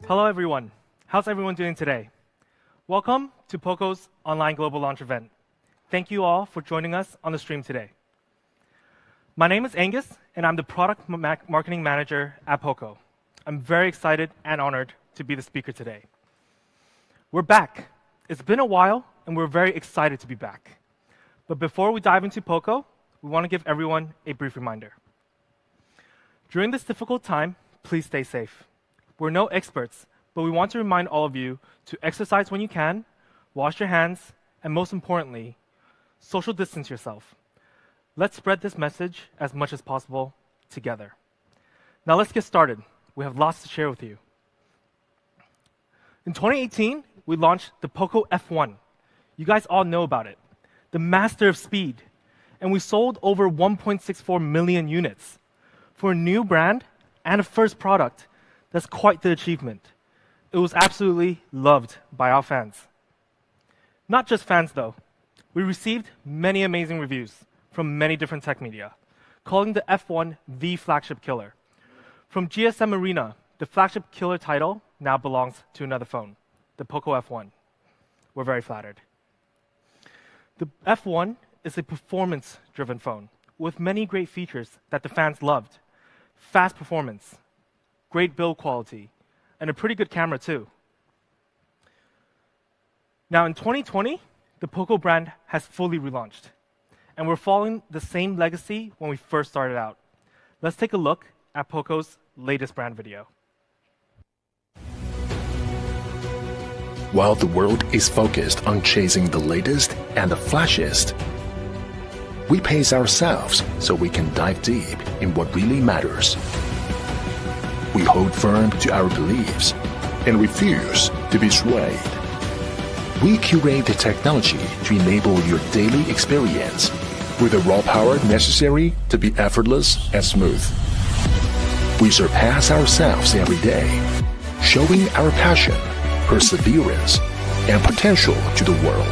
Hello everyone. How's everyone doing today? Welcome to POCO's online global launch event. Thank you all for joining us on the stream today. My name is Angus, and I'm the product marketing manager at POCO. I'm very excited and honored to be the speaker today. We're back. It's been a while, and we're very excited to be back. But before we dive into POCO, we want to give everyone a brief reminder. During this difficult time, please stay safe. We're no experts, but we want to remind all of you to exercise when you can, wash your hands, and most importantly, social distance yourself. Let's spread this message as much as possible together. Now let's get started. We have lots to share with you. In 2018, we launched the POCO F1. You guys all know about it, the master of speed. And we sold over 1.64 million units. For a new brand and a first product, that's quite the achievement. It was absolutely loved by our fans. Not just fans though. We received many amazing reviews from many different tech media, calling the F1 the flagship killer. From GSM Arena, the flagship killer title now belongs to another phone, the POCO F1. We're very flattered. The F1 is a performance-driven phone with many great features that the fans loved. Fast performance, great build quality, and a pretty good camera too. Now in 2020, the POCO brand has fully relaunched, and we're following the same legacy when we first started out. Let's take a look at POCO's latest brand video. While the world is focused on chasing the latest and the flashiest, we pace ourselves so we can dive deep in what really matters. We hold firm to our beliefs and refuse to be swayed. We curate the technology to enable your daily experience with the raw power necessary to be effortless and smooth. We surpass ourselves every day, showing our passion, perseverance, and potential to the world.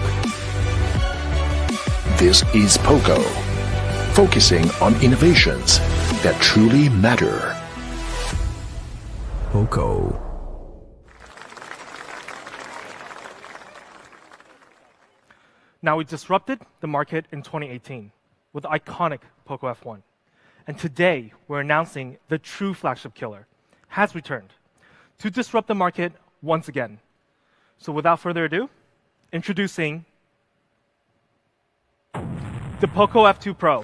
This is POCO, focusing on innovations that truly matter. POCO. Now, we disrupted the market in 2018 with the iconic POCO F1. And today, we're announcing the true flagship killer has returned to disrupt the market once again. So without further ado, introducing the POCO F2 Pro.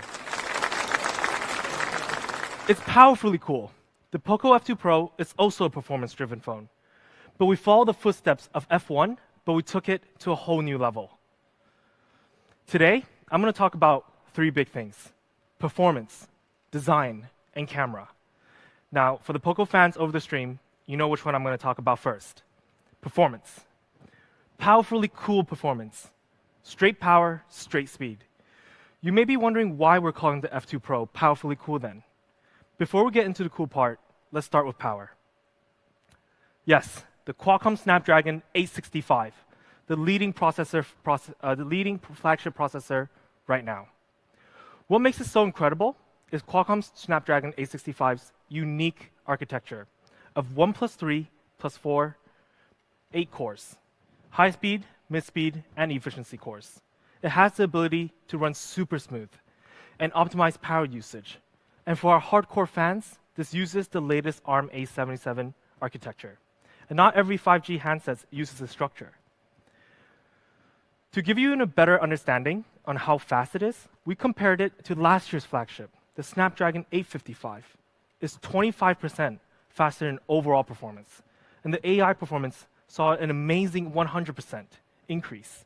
It's powerfully cool. The POCO F2 Pro is also a performance-driven phone. But we follow the footsteps of F1, but we took it to a whole new level. Today, I'm going to talk about three big things: performance, design, and camera. Now, for the POCO fans over the stream, you know which one I'm going to talk about first. Performance. Powerfully cool performance. Straight power, straight speed. You may be wondering why we're calling the F2 Pro powerfully cool then. Before we get into the cool part, let's start with power. Yes, the Qualcomm Snapdragon 865, the leading flagship processor right now. What makes it so incredible is Qualcomm's Snapdragon 865's unique architecture of 1 + 3 + 4, 8 cores, high speed, mid speed, and efficiency cores. It has the ability to run super smooth and optimize power usage. And for our hardcore fans, this uses the latest ARM A77 architecture. And not every 5G handset uses this structure. To give you a better understanding on how fast it is, we compared it to last year's flagship, the Snapdragon 855. It's 25% faster in overall performance. And the AI performance saw an amazing 100% increase.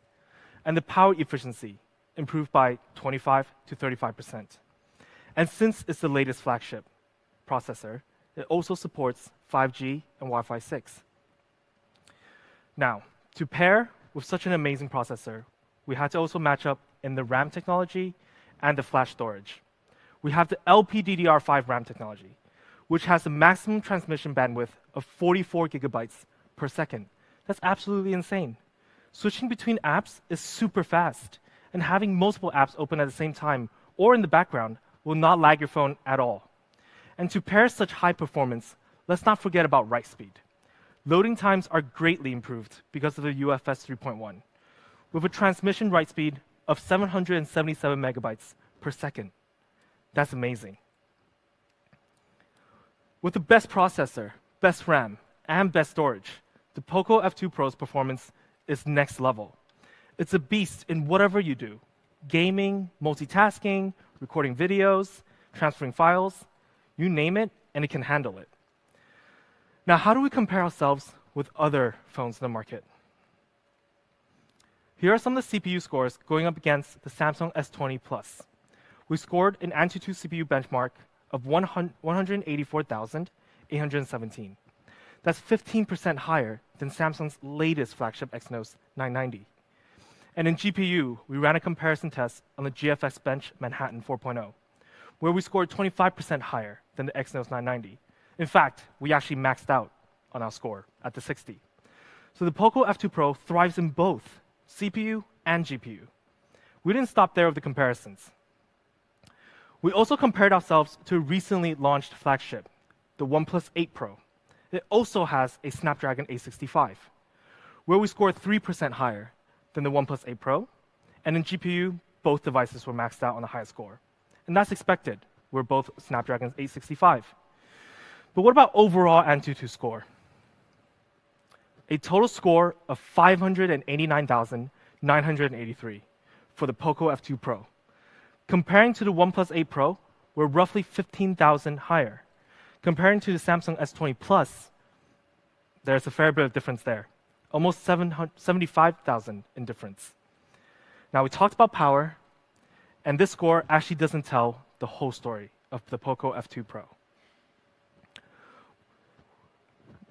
And the power efficiency improved by 25 to 35%. And since it's the latest flagship processor, it also supports 5G and Wi-Fi 6. Now, to pair with such an amazing processor, we had to also match up in the RAM technology and the flash storage. We have the LPDDR5 RAM technology, which has a maximum transmission bandwidth of 44 gigabytes per second. That's absolutely insane. Switching between apps is super fast, and having multiple apps open at the same time or in the background will not lag your phone at all. And to pair such high performance, let's not forget about write speed. Loading times are greatly improved because of the UFS 3.1, with a transmission write speed of 777 megabytes per second. That's amazing. With the best processor, best RAM, and best storage, the POCO F2 Pro's performance is next level. It's a beast in whatever you do: gaming, multitasking, recording videos, transferring files, you name it, and it can handle it. Now, how do we compare ourselves with other phones in the market? Here are some of the CPU scores going up against the Samsung S20 Plus. We scored an Antutu CPU benchmark of 184,817. That's 15% higher than Samsung's latest flagship Exynos 990. And in GPU, we ran a comparison test on the GFX Bench Manhattan 4.0, where we scored 25% higher than the Exynos 990. In fact, we actually maxed out on our score at the 60. So the POCO F2 Pro thrives in both CPU and GPU. We didn't stop there with the comparisons. We also compared ourselves to a recently launched flagship, the OnePlus 8 Pro. It also has a Snapdragon 865, where we scored 3% higher than the OnePlus 8 Pro, and in GPU, both devices were maxed out on the highest score. And that's expected. We're both Snapdragon 865. But what about overall Antutu score? A total score of 589,983 for the POCO F2 Pro. Comparing to the OnePlus 8 Pro, we're roughly 15,000 higher. Comparing to the Samsung S20 Plus, there's a fair bit of difference there. Almost 75,000 in difference. Now, we talked about power, and this score actually doesn't tell the whole story of the POCO F2 Pro.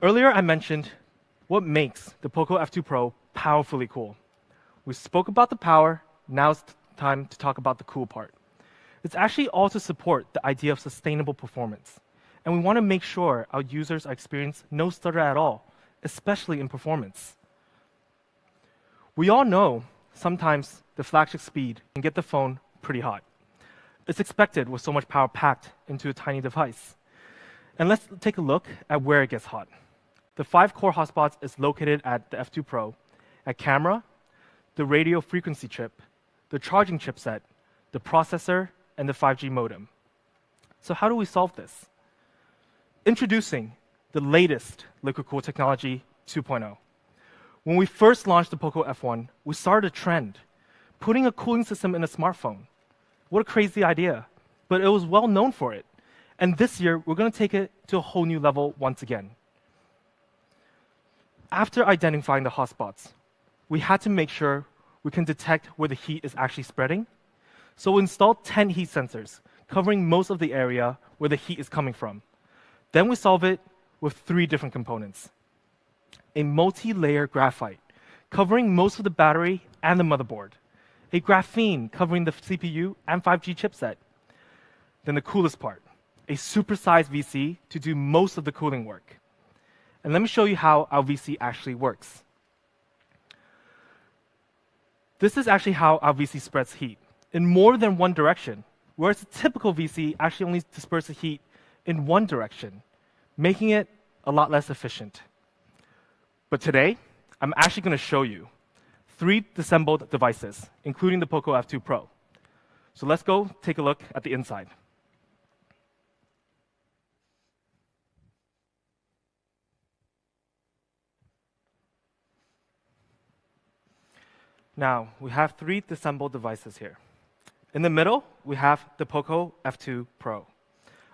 Earlier, I mentioned what makes the POCO F2 Pro powerfully cool. We spoke about the power, now it's time to talk about the cool part. It's actually all to support the idea of sustainable performance. And we want to make sure our users experience no stutter at all, especially in performance. We all know sometimes the flagship speed can get the phone pretty hot. It's expected with so much power packed into a tiny device. And let's take a look at where it gets hot. The 5-core hotspots is located at the F2 Pro, at camera, the radio frequency chip, the charging chipset, the processor, and the 5G modem. So how do we solve this? Introducing the latest liquid cool technology 2.0. When we first launched the POCO F1, we started a trend, putting a cooling system in a smartphone. What a crazy idea, but it was well known for it. And this year, we're going to take it to a whole new level once again. After identifying the hotspots, we had to make sure we can detect where the heat is actually spreading. So we installed 10 heat sensors, covering most of the area where the heat is coming from. Then we solve it with 3 different components. A multi-layer graphite, covering most of the battery and the motherboard. A graphene, covering the CPU and 5G chipset. Then the coolest part, a supersized VC to do most of the cooling work. And let me show you how our VC actually works. This is actually how our VC spreads heat, in more than one direction, whereas a typical VC actually only disperses heat in one direction, making it a lot less efficient. But today, I'm actually going to show you 3 disassembled devices, including the POCO F2 Pro. So let's go take a look at the inside. Now, we have 3 disassembled devices here. In the middle, we have the POCO F2 Pro.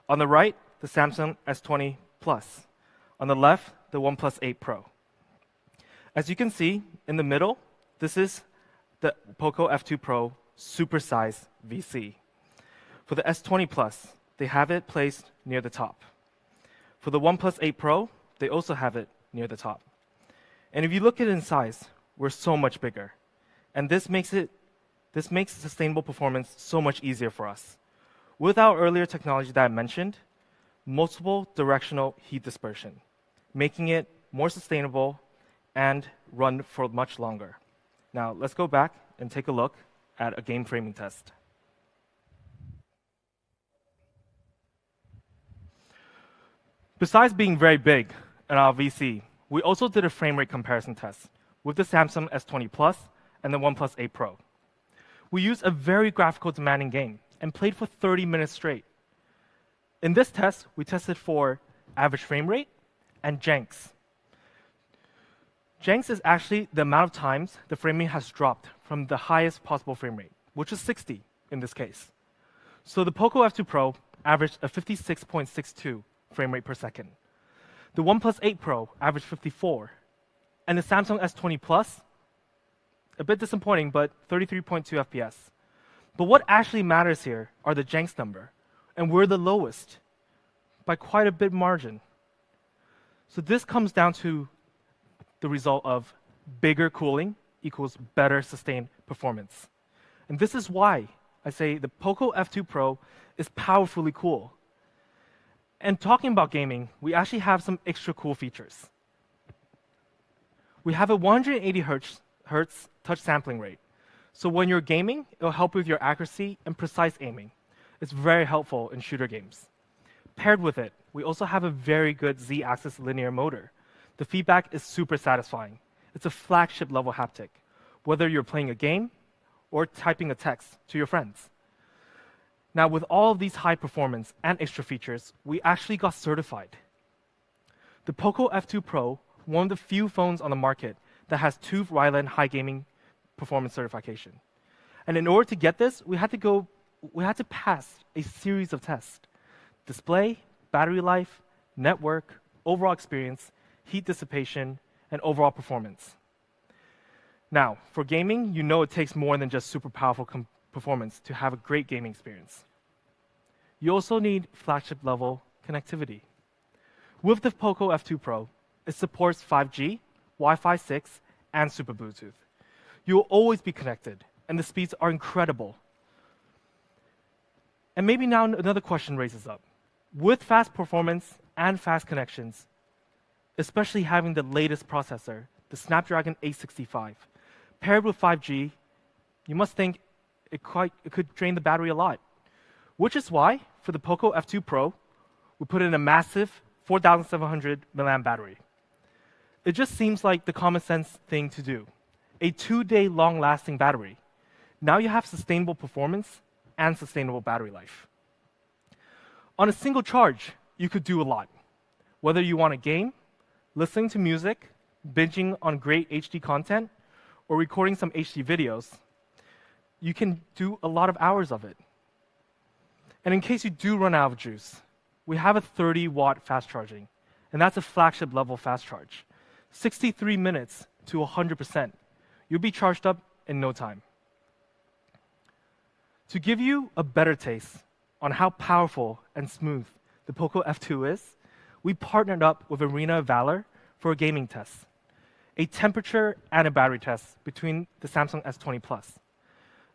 On the right, the Samsung S20 Plus. On the left, the OnePlus 8 Pro. As you can see, in the middle, this is the POCO F2 Pro supersized VC. For the S20 Plus, they have it placed near the top. For the OnePlus 8 Pro, they also have it near the top. And if you look at it in size, we're so much bigger. And this makes sustainable performance so much easier for us. With our earlier technology that I mentioned, multiple directional heat dispersion, making it more sustainable and run for much longer. Now, let's go back and take a look at a game framing test. Besides being very big in our VC, we also did a frame rate comparison test with the Samsung S20 Plus and the OnePlus 8 Pro. We used a very graphical demanding game and played for 30 minutes straight. In this test, we tested for average frame rate and janks. Janks is actually the amount of times the frame rate has dropped from the highest possible frame rate, which is 60 in this case. So the POCO F2 Pro averaged a 56.62 frame rate per second. The OnePlus 8 Pro averaged 54. And the Samsung S20 Plus, a bit disappointing, but 33.2 FPS. But what actually matters here are the janks number. And we're the lowest by quite a bit margin. So this comes down to the result of bigger cooling equals better sustained performance. And this is why I say the POCO F2 Pro is powerfully cool. And talking about gaming, we actually have some extra cool features. We have a 180 hertz touch sampling rate. So when you're gaming, it'll help with your accuracy and precise aiming. It's very helpful in shooter games. Paired with it, we also have a very good Z-axis linear motor. The feedback is super satisfying. It's a flagship level haptic, whether you're playing a game or typing a text to your friends. Now, with all of these high performance and extra features, we actually got certified. The POCO F2 Pro, one of the few phones on the market that has TÜV Rheinland high gaming performance certification. And in order to get this, we had to pass a series of tests: display, battery life, network, overall experience, heat dissipation, and overall performance. Now, for gaming, you know it takes more than just super powerful performance to have a great gaming experience. You also need flagship level connectivity. With the POCO F2 Pro, it supports 5G, Wi-Fi 6, and Super Bluetooth. You will always be connected, and the speeds are incredible. And maybe now another question raises up. With fast performance and fast connections, especially having the latest processor, the Snapdragon 865, paired with 5G, you must think it could drain the battery a lot. Which is why, for the POCO F2 Pro, we put in a massive 4,700 mAh battery. It just seems like the common sense thing to do. A 2-day long-lasting battery. Now you have sustainable performance and sustainable battery life. On a single charge, you could do a lot. Whether you want to game, listening to music, binging on great HD content, or recording some HD videos, you can do a lot of hours of it. And in case you do run out of juice, we have a 30-watt fast charging, and that's a flagship level fast charge. 63 minutes to 100%. You'll be charged up in no time. To give you a better taste on how powerful and smooth the POCO F2 is, we partnered up with Arena of Valor for a gaming test, a temperature and a battery test between the Samsung S20 Plus.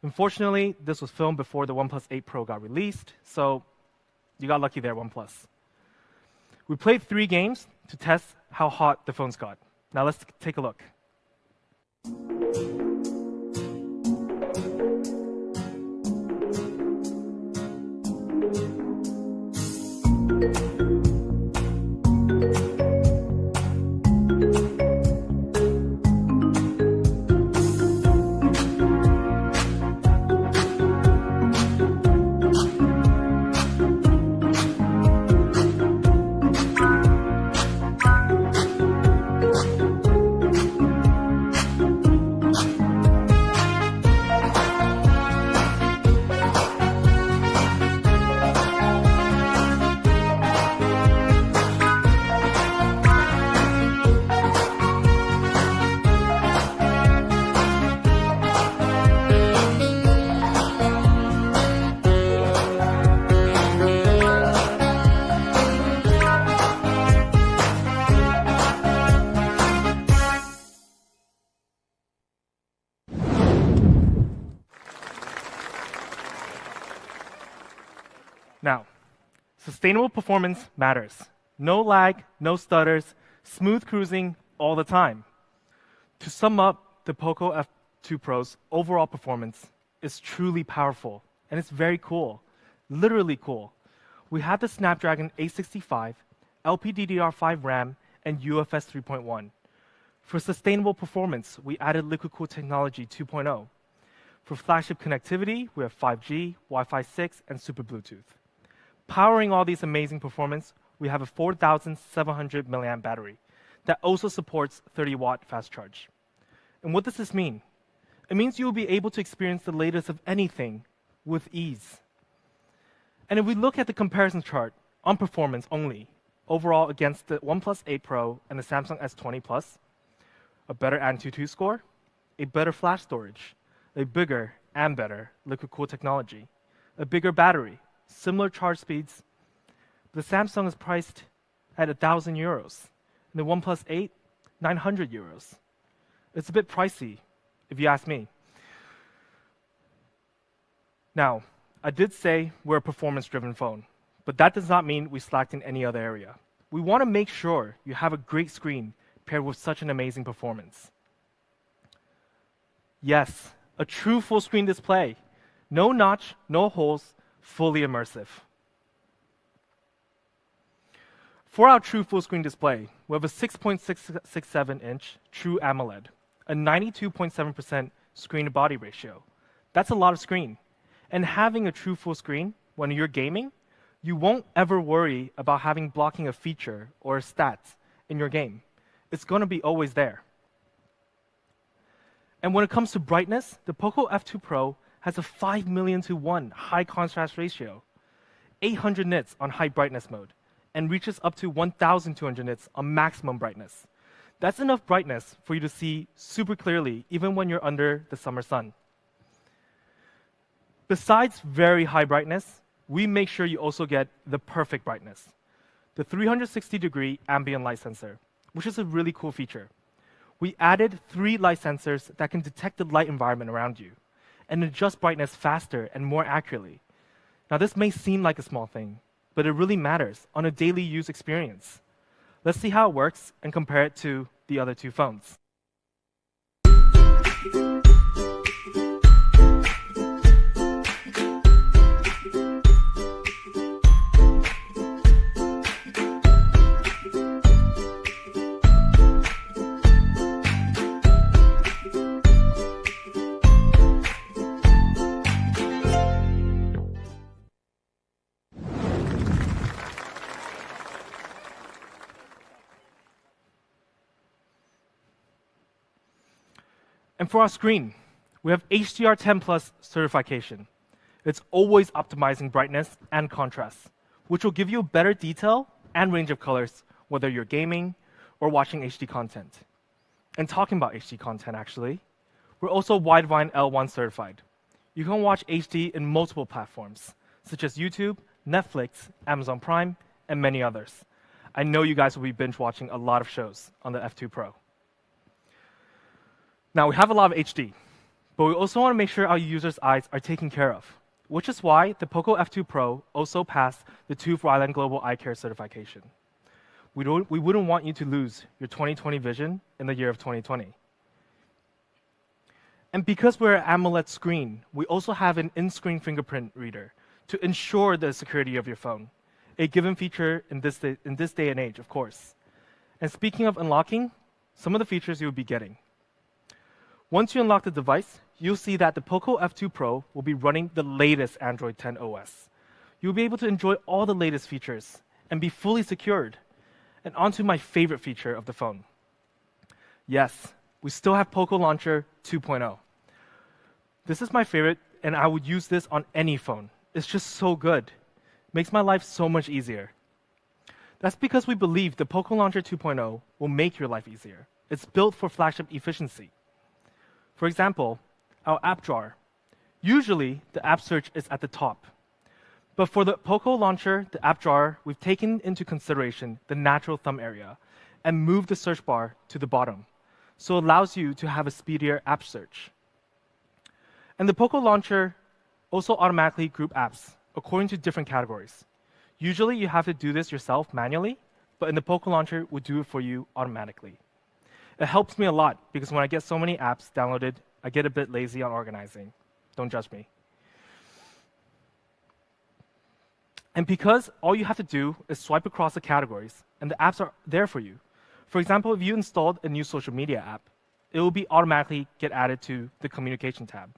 Unfortunately, this was filmed before the OnePlus 8 Pro got released, so you got lucky there, OnePlus. We played 3 games to test how hot the phones got. Now let's take a look. Now, sustainable performance matters. No lag, no stutters, smooth cruising all the time. To sum up, the POCO F2 Pro's overall performance is truly powerful, and it's very cool, literally cool. We have the Snapdragon 865, LPDDR5 RAM, and UFS 3.1. For sustainable performance, we added liquid-cooled technology 2.0. For flagship connectivity, we have 5G, Wi-Fi 6, and Super Bluetooth. Powering all these amazing performance, we have a 4,700 milliamp battery that also supports 30-watt fast charge. And what does this mean? It means you will be able to experience the latest of anything with ease. And if we look at the comparison chart on performance only, overall against the OnePlus 8 Pro and the Samsung S20 Plus, a better Antutu score, a better flash storage, a bigger and better liquid-cooled technology, a bigger battery, similar charge speeds. The Samsung is priced at €1,000, and the OnePlus 8, €900. It's a bit pricey, if you ask me. Now, I did say we're a performance-driven phone, but that does not mean we slacked in any other area. We want to make sure you have a great screen paired with such an amazing performance. Yes, a true full-screen display. No notch, no holes, fully immersive. For our true full-screen display, we have a 6.667-inch True AMOLED, a 92.7% screen-to-body ratio. That's a lot of screen. And having a true full screen, when you're gaming, you won't ever worry about having blocking a feature or a stat in your game. It's going to be always there. And when it comes to brightness, the POCO F2 Pro has a 5 million to 1 high contrast ratio, 800 nits on high brightness mode, and reaches up to 1,200 nits on maximum brightness. That's enough brightness for you to see super clearly, even when you're under the summer sun. Besides very high brightness, we make sure you also get the perfect brightness. The 360-degree ambient light sensor, which is a really cool feature. We added 3 light sensors that can detect the light environment around you and adjust brightness faster and more accurately. Now, this may seem like a small thing, but it really matters on a daily use experience. Let's see how it works and compare it to the other 2 phones. And for our screen, we have HDR10 Plus certification. It's always optimizing brightness and contrast, which will give you better detail and range of colors, whether you're gaming or watching HD content. And talking about HD content, actually, we're also Widevine L1 certified. You can watch HD in multiple platforms, such as YouTube, Netflix, Amazon Prime, and many others. I know you guys will be binge watching a lot of shows on the F2 Pro. Now, we have a lot of HD, but we also want to make sure our users' eyes are taken care of, which is why the POCO F2 Pro also passed the TÜV Rheinland Global Eye Care certification. We wouldn't want you to lose your 20/20 vision in the year of 2020. And because we're an AMOLED screen, we also have an in-screen fingerprint reader to ensure the security of your phone, a given feature in this day and age, of course. And speaking of unlocking, some of the features you'll be getting. Once you unlock the device, you'll see that the POCO F2 Pro will be running the latest Android 10 OS. You'll be able to enjoy all the latest features and be fully secured. And onto my favorite feature of the phone. Yes, we still have POCO Launcher 2.0. This is my favorite, and I would use this on any phone. It's just so good. Makes my life so much easier. That's because we believe the POCO Launcher 2.0 will make your life easier. It's built for flagship efficiency. For example, our app drawer. Usually, the app search is at the top. But for the POCO Launcher, the app drawer, we've taken into consideration the natural thumb area and moved the search bar to the bottom, so it allows you to have a speedier app search. And the POCO Launcher also automatically groups apps according to different categories. Usually, you have to do this yourself manually, but in the POCO Launcher, we'll do it for you automatically. It helps me a lot because when I get so many apps downloaded, I get a bit lazy on organizing. Don't judge me. And because all you have to do is swipe across the categories and the apps are there for you, For example, if you installed a new social media app, it will be automatically get added to the communication tab.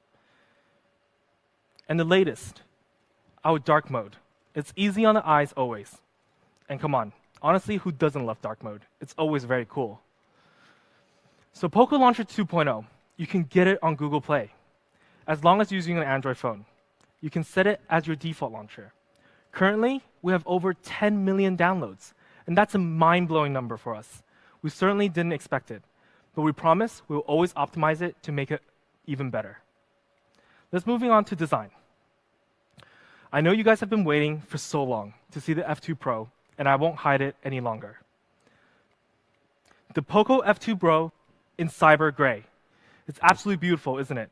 And the latest, our dark mode. It's easy on the eyes always. And come on, honestly, who doesn't love dark mode? It's always very cool. So POCO Launcher 2.0, you can get it on Google Play, as long as you're using an Android phone. You can set it as your default launcher. Currently, we have over 10 million downloads, and that's a mind-blowing number for us. We certainly didn't expect it, but we promise we will always optimize it to make it even better. Let's moving on to design. I know you guys have been waiting for so long to see the F2 Pro, and I won't hide it any longer. The POCO F2 Pro in cyber gray. It's absolutely beautiful, isn't it?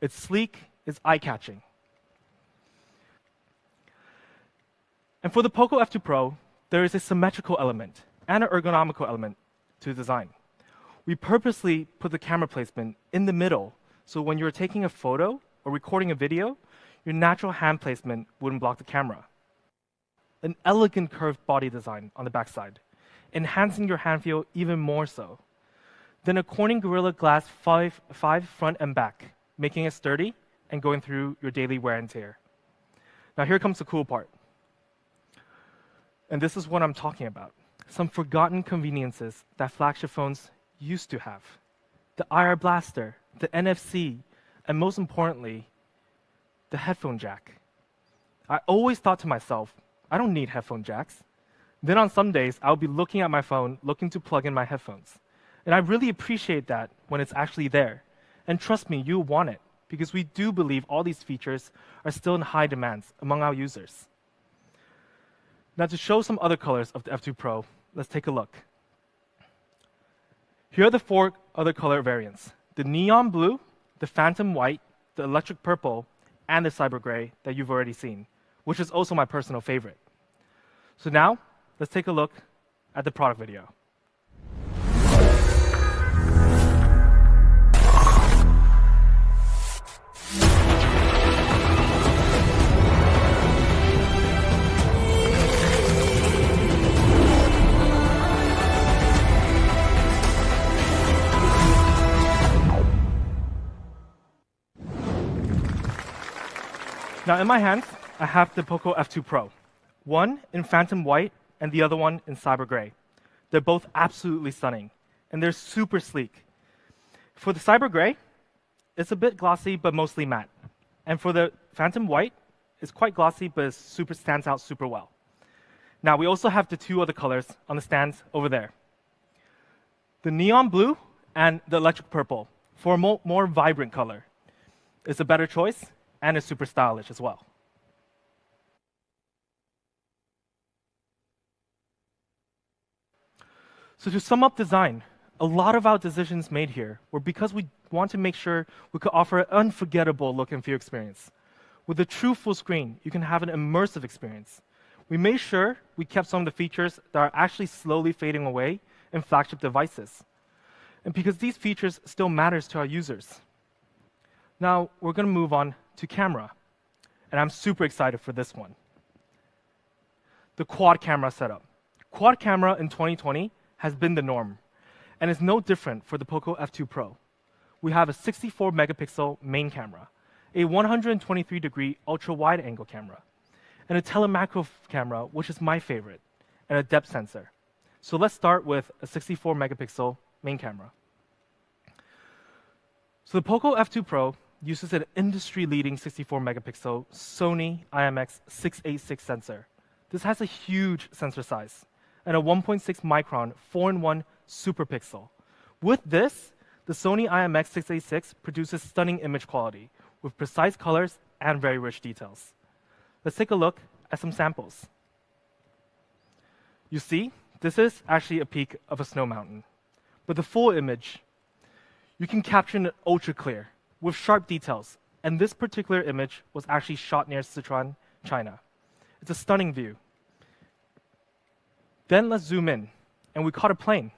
It's sleek, it's eye-catching. And for the POCO F2 Pro, there is a symmetrical element and an ergonomical element to the design. We purposely put the camera placement in the middle, so when you're taking a photo or recording a video, your natural hand placement wouldn't block the camera. An elegant curved body design on the backside, enhancing your hand feel even more so. Then a Corning Gorilla Glass 5 front and back, making it sturdy and going through your daily wear and tear. Now here comes the cool part. And this is what I'm talking about. Some forgotten conveniences that flagship phones used to have. The IR blaster, the NFC, and most importantly, the headphone jack. I always thought to myself, I don't need headphone jacks. Then on some days, I'll be looking at my phone, looking to plug in my headphones. And I really appreciate that when it's actually there. And trust me, you'll want it, because we do believe all these features are still in high demand among our users. Now to show some other colors of the F2 Pro, let's take a look. Here are the 4 other color variants: the neon blue, the phantom white, the electric purple, and the cyber gray that you've already seen, which is also my personal favorite. So now, let's take a look at the product video. Now in my hands, I have the POCO F2 Pro. One in phantom white and the other one in cyber gray. They're both absolutely stunning, and they're super sleek. For the cyber gray, it's a bit glossy, but mostly matte. And for the phantom white, it's quite glossy, but it stands out super well. Now we also have the 2 other colors on the stands over there. The neon blue and the electric purple for a more vibrant color. It's a better choice, and it's super stylish as well. So to sum up design, a lot of our decisions made here were because we want to make sure we could offer an unforgettable look and feel experience. With a true full screen, you can have an immersive experience. We made sure we kept some of the features that are actually slowly fading away in flagship devices. And because these features still matters to our users. Now, we're going to move on to camera. And I'm super excited for this one. The quad camera setup. Quad camera in 2020 has been the norm, and it's no different for the POCO F2 Pro. We have a 64 megapixel main camera, a 123-degree ultra-wide angle camera, and a telemacro camera, which is my favorite, and a depth sensor. So let's start with a 64 megapixel main camera. So the POCO F2 Pro uses an industry-leading 64 megapixel Sony IMX686 sensor. This has a huge sensor size and a 1.6 micron 4-in-1 super pixel. With this, the Sony IMX686 produces stunning image quality with precise colors and very rich details. Let's take a look at some samples. You see, this is actually a peak of a snow mountain. But the full image, you can capture it ultra clear with sharp details. And this particular image was actually shot near Sichuan, China. It's a stunning view. Then let's zoom in, and we caught a plane.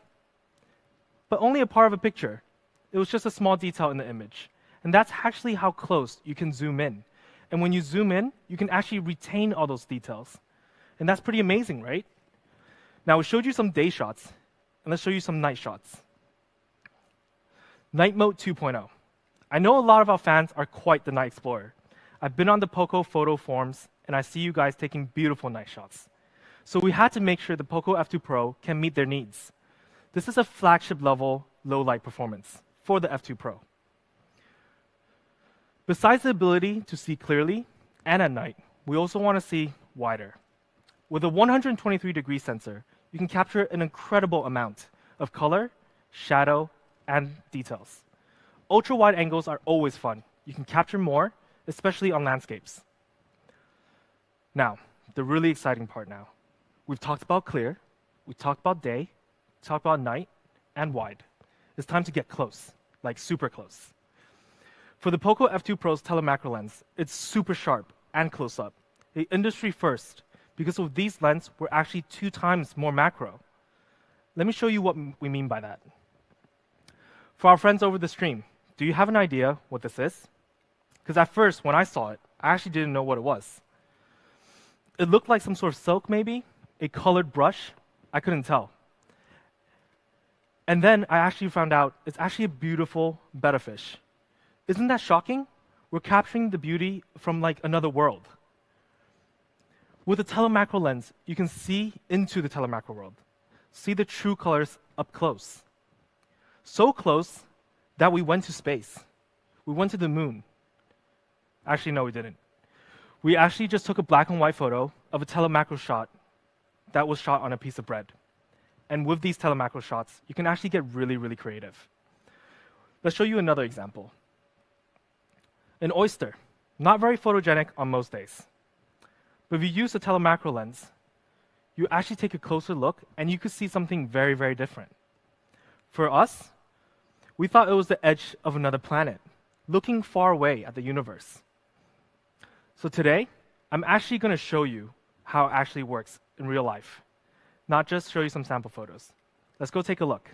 But only a part of a picture. It was just a small detail in the image. And that's actually how close you can zoom in. And when you zoom in, you can actually retain all those details. And that's pretty amazing, right? Now, we showed you some day shots. and let's show you some night shots. Night Mode 2.0. I know a lot of our fans are quite the night explorer. I've been on the POCO photo forums, and I see you guys taking beautiful night shots. So we had to make sure the POCO F2 Pro can meet their needs. This is a flagship level low light performance for the F2 Pro. Besides the ability to see clearly and at night, we also want to see wider. With a 123-degree sensor, you can capture an incredible amount of color, shadow, and details. Ultra-wide angles are always fun. You can capture more, especially on landscapes. Now, the really exciting part now. We've talked about clear, we talked about day, talked about night, and wide. It's time to get close, like super close. For the POCO F2 Pro's telemacro lens, it's super sharp and close-up. The industry first, because with these lenses, we're actually 2 times more macro. Let me show you what we mean by that. For our friends over the stream, do you have an idea what this is? Because at first, when I saw it, I actually didn't know what it was. It looked like some sort of silk, maybe, a colored brush. I couldn't tell. And then I actually found out it's actually a beautiful betta fish. Isn't that shocking? We're capturing the beauty from like another world. With a telemacro lens, you can see into the telemacro world, see the true colors up close. So close that we went to space. We went to the moon. Actually, no, we didn't. We actually just took a black and white photo of a telemacro shot that was shot on a piece of bread. And with these telemacro shots, you can actually get really, really creative. Let's show you another example. An oyster, not very photogenic on most days. But if you use a telemacro lens, you actually take a closer look and you could see something very, very different. For us, we thought it was the edge of another planet, looking far away at the universe. So today, I'm actually going to show you how it actually works in real life, not just show you some sample photos. Let's go take a look.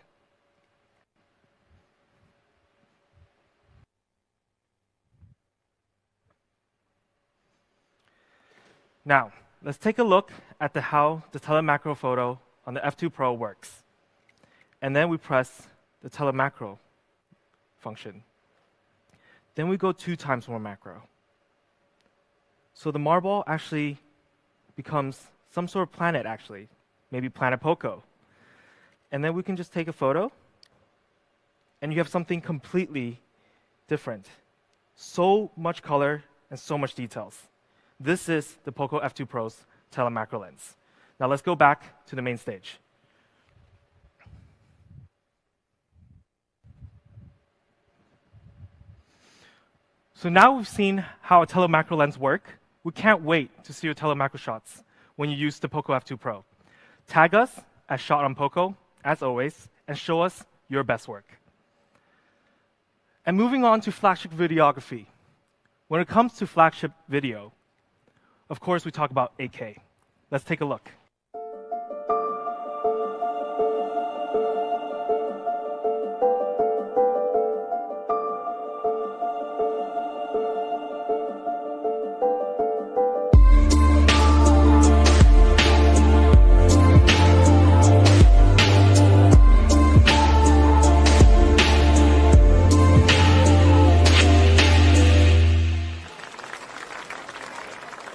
Now, let's take a look at how the telemacro photo on the F2 Pro works. And then we press the telemacro function. Then we go 2 times more macro. So the marble actually becomes some sort of planet, actually. Maybe Planet POCO. And then we can just take a photo, and you have something completely different. So much color and so much details. This is the POCO F2 Pro's telemacro lens. Now let's go back to the main stage. So now we've seen how a telemacro lens work. We can't wait to see your telemacro shots when you use the POCO F2 Pro. Tag us at Shot on POCO, as always, and show us your best work. And moving on to flagship videography. When it comes to flagship video, of course, we talk about 8K. Let's take a look.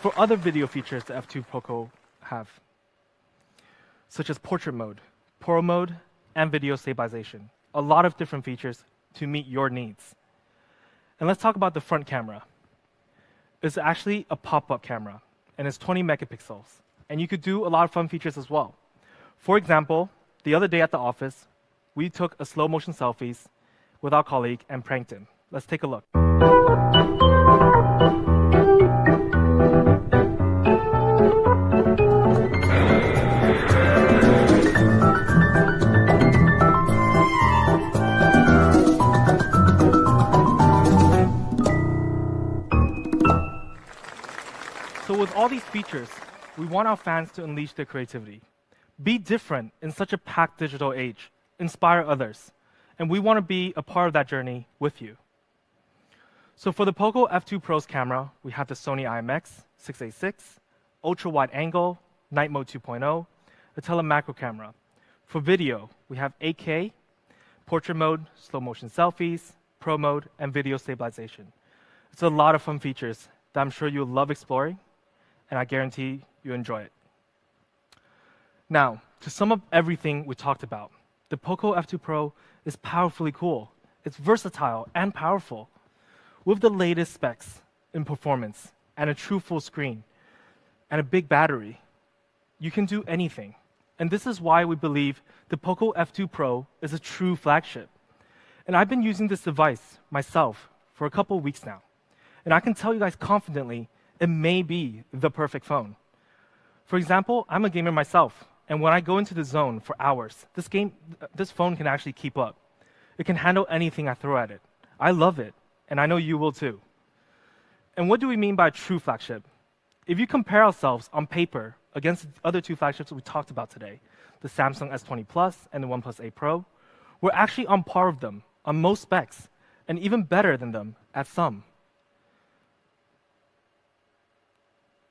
For other video features the F2 POCO have, such as portrait mode, pro mode, and video stabilization. A lot of different features to meet your needs. And let's talk about the front camera. It's actually a pop-up camera, and it's 20 megapixels. And you could do a lot of fun features as well. For example, the other day at the office, we took a slow motion selfies with our colleague and pranked him. Let's take a look. So with all these features, we want our fans to unleash their creativity. Be different in such a packed digital age. Inspire others. And we want to be a part of that journey with you. So for the POCO F2 Pro's camera, we have the Sony IMX686, ultra-wide angle, night mode 2.0, a telemacro camera. For video, we have 8K, portrait mode, slow motion selfies, pro mode, and video stabilization. It's a lot of fun features that I'm sure you'll love exploring, and I guarantee you enjoy it. Now, to sum up everything we talked about, the POCO F2 Pro is powerfully cool. It's versatile and powerful. With the latest specs in performance and a true full screen and a big battery, you can do anything. And this is why we believe the POCO F2 Pro is a true flagship. And I've been using this device myself for a couple of weeks now. And I can tell you guys confidently, it may be the perfect phone. For example, I'm a gamer myself. And when I go into the zone for hours, this phone can actually keep up. It can handle anything I throw at it. I love it, and I know you will too. And what do we mean by a true flagship? If you compare ourselves on paper against the other two flagships we talked about today, the Samsung S20 Plus and the OnePlus 8 Pro, we're actually on par with them on most specs, and even better than them at some.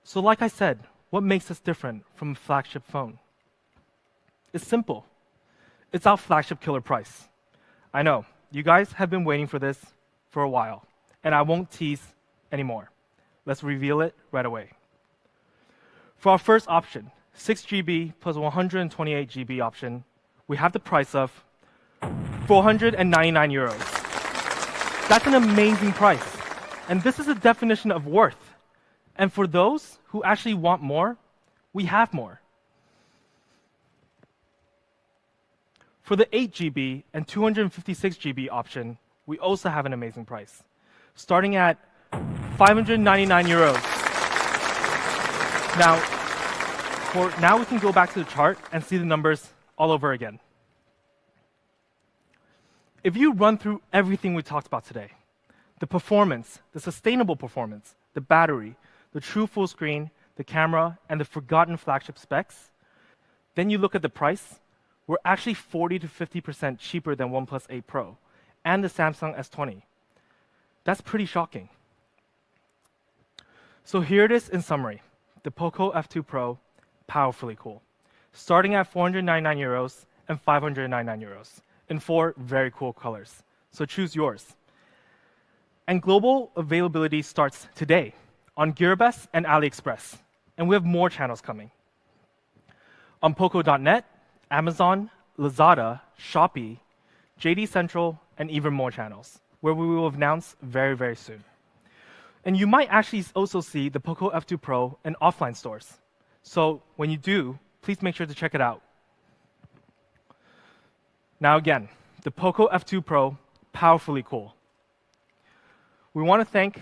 So like I said, what makes us different from a flagship phone? It's simple. It's our flagship killer price. I know, you guys have been waiting for this for a while, and I won't tease anymore. Let's reveal it right away. For our first option, 6GB plus 128GB option, we have the price of 499 euros. That's an amazing price. And this is a definition of worth. And for those who actually want more, we have more. For the 8GB and 256GB option, we also have an amazing price, starting at 599 euros. Now we can go back to the chart and see the numbers all over again. If you run through everything we talked about today, the performance, the sustainable performance, the battery, the true full screen, the camera, and the forgotten flagship specs, then you look at the price, we're actually 40 to 50% cheaper than OnePlus 8 Pro and the Samsung S20. That's pretty shocking. So here it is in summary. The POCO F2 Pro, powerfully cool. Starting at 499 euros and 599 euros in 4 very cool colors. So choose yours. And global availability starts today on Gearbest and AliExpress. And we have more channels coming. On POCO.net, Amazon, Lazada, Shopee, JD Central, and even more channels, where we will announce very, very soon. And you might actually also see the POCO F2 Pro in offline stores. So when you do, please make sure to check it out. Now again, the POCO F2 Pro, powerfully cool. We want to thank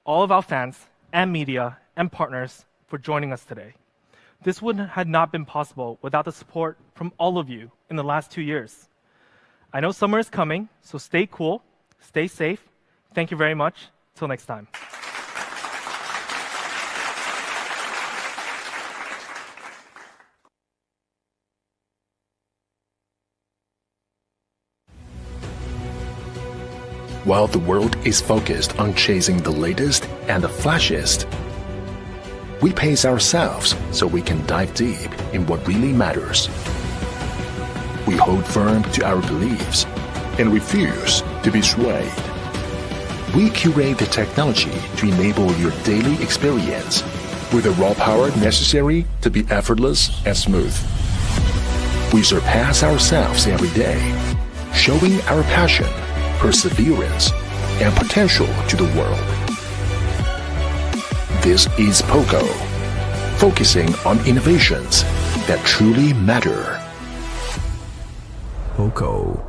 all of our fans and media and partners for joining us today. This would have not been possible without the support from all of you in the last 2 years. I know summer is coming, so stay cool, stay safe. Thank you very much. Till next time. While the world is focused on chasing the latest and the flashiest, we pace ourselves so we can dive deep in what really matters. We hold firm to our beliefs and refuse to be swayed. We curate the technology to enable your daily experience with the raw power necessary to be effortless and smooth. We surpass ourselves every day, showing our passion, perseverance, and potential to the world. This is POCO, focusing on innovations that truly matter. POCO.